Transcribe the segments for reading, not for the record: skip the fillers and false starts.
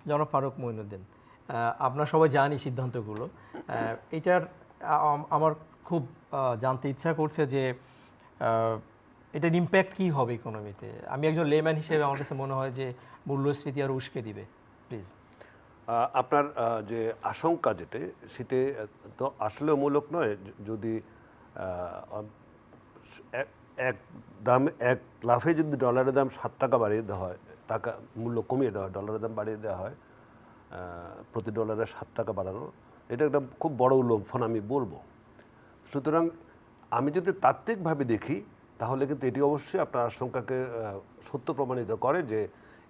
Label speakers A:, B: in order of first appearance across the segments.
A: জনাব ফারুক মঈনুদ্দিন, আপনার সবাই জানি সিদ্ধান্তগুলো। এটার আমার খুব জানতে ইচ্ছা করছে যে এটার ইম্প্যাক্ট কী হবে ইকোনমিতে। আমি একজন লেম্যান হিসেবে আমার কাছে মনে হয় যে মূল্যস্ফীতি আর উস্কে দিবে। প্লিজ।
B: আপনার যে আশঙ্কা যেটা সেটা তো আসলেও মূলক নয়। যদি এক দাম এক লাফে যদি ডলারের দাম 7 টাকা বাড়িয়ে দেওয়া হয়, টাকা মূল্য কমিয়ে দেওয়া হয়, ডলারের দাম বাড়িয়ে দেওয়া হয়, প্রতি ডলারে 7 টাকা বাড়ানো, এটা একটা খুব বড় লম্ফন আমি বলবো। সুতরাং আমি যদি তাত্ত্বিকভাবে দেখি তাহলে কিন্তু এটি অবশ্যই আপনার আশঙ্কাকে সত্য প্রমাণিত করে যে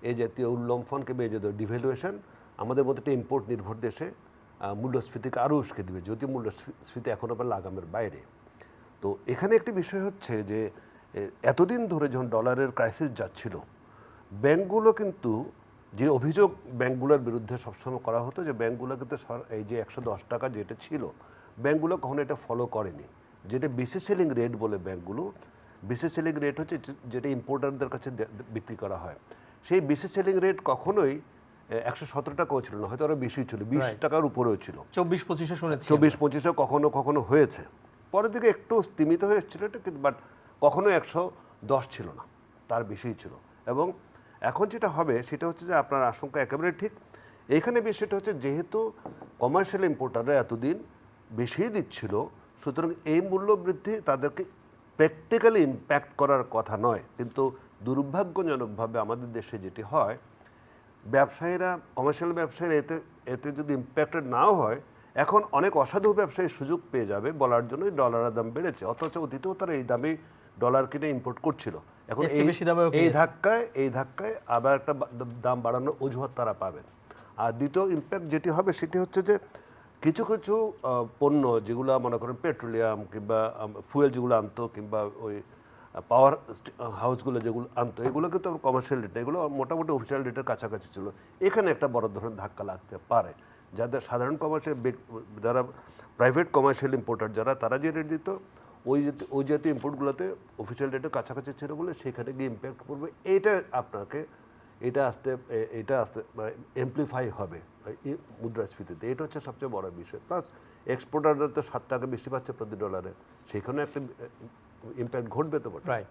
B: এই জাতীয় উল্লম্ফন কিংবা এই জাতীয় ডিভ্যালুয়েশন আমাদের মধ্যে একটা ইম্পোর্ট নির্ভর দেশে মূল্যস্ফীতিকে আরও উস্কে দেবে, যদিও মূল্যস্ফীতি এখনও আবার লাগামের বাইরে। তো এখানে একটি বিষয় হচ্ছে যে এতদিন ধরে যখন ডলারের ক্রাইসিস যাচ্ছিল, ব্যাংকগুলো কিন্তু যে অভিযোগ ব্যাংকগুলোর বিরুদ্ধে সবসময় করা হতো যে ব্যাংকগুলো কিন্তু এই যে 110 টাকা যেটা ছিল, ব্যাংকগুলো কখনো এটা ফলো করেনি। যেটা বেসিস সেলিং রেট বলে ব্যাংকগুলো, বেসিস সেলিং রেট হচ্ছে যেটা ইম্পোর্টারদের কাছে বিক্রি করা হয়, সেই বেসিস সেলিং রেট কখনোই 117 টাকাও ছিল না, হয়তো আরও বেশি ছিল, 20 টাকার উপরেও ছিল,
A: 24-25 শুনেছি,
B: 24-25 কখনো কখনো হয়েছে। পরের দিকে একটু স্তীমিত হয়ে এসেছিল এটা, কিন্তু বাট কখনো 110 ছিল না, তার বেশিই ছিল। এবং এখন যেটা হবে সেটা হচ্ছে যে আপনার আশঙ্কা একেবারে ঠিক। এখানে বিষয়টা হচ্ছে যেহেতু কমার্শিয়াল ইম্পোর্টাররা এতদিন বেশিই দিচ্ছিল, সুতরাং এই মূল্য বৃদ্ধি তাদেরকে প্র্যাকটিক্যালি ইম্প্যাক্ট করার কথা নয়। কিন্তু দুর্ভাগ্যজনকভাবে আমাদের দেশে যেটি হয়, ব্যবসায়ীরা, কমার্শিয়াল ব্যবসায়ীরা এতে এতে যদি ইম্প্যাক্টেড নাও হয়, এখন অনেক অসাধু ব্যবসায়ী সুযোগ পেয়ে যাবে বলার জন্যই ডলারের দাম বেড়েছে, অথচ অতীতেও তারা এই দামে ডলার কিনে ইম্পোর্ট করছিল। এখন এই ধাক্কায় আবার একটা দাম বাড়ানোর অজুহাত তারা পাবেন। আর দ্বিতীয় ইম্প্যাক্ট যেটি হবে সেটি হচ্ছে যে কিছু কিছু পণ্য যেগুলো মনে করেন পেট্রোলিয়াম কিংবা ফুয়েল যেগুলো আনতো, কিংবা ওই পাওয়ার হাউসগুলো যেগুলো আনতো, এগুলো কিন্তু কমার্শিয়াল রেট, এগুলো মোটামুটি অফিসিয়াল রেটের কাছাকাছি ছিল। এখানে একটা বড় ধরনের ধাক্কা লাগতে পারে। যাদের সাধারণ কমার্শিয়াল, যারা প্রাইভেট কমার্শিয়াল ইম্পোর্টার যারা, তারা যে রেট দিত ওই জাতীয় ইম্পোর্টগুলোতে অফিসিয়াল রেটের কাছাকাছি ছিল বলে সেখানে গিয়ে ইম্প্যাক্ট করবে। এটা আস্তে এমপ্লিফাই হবে মুদ্রাস্ফীতিতে। এটা হচ্ছে সবচেয়ে বড় বিষয়। প্লাস এক্সপোর্টাররা তো 7 টাকা বেশি পাচ্ছে প্রতি ডলারে, সেখানে একটা ইম্প্যাক্ট ঘটবে তো বটে।
A: রাইট।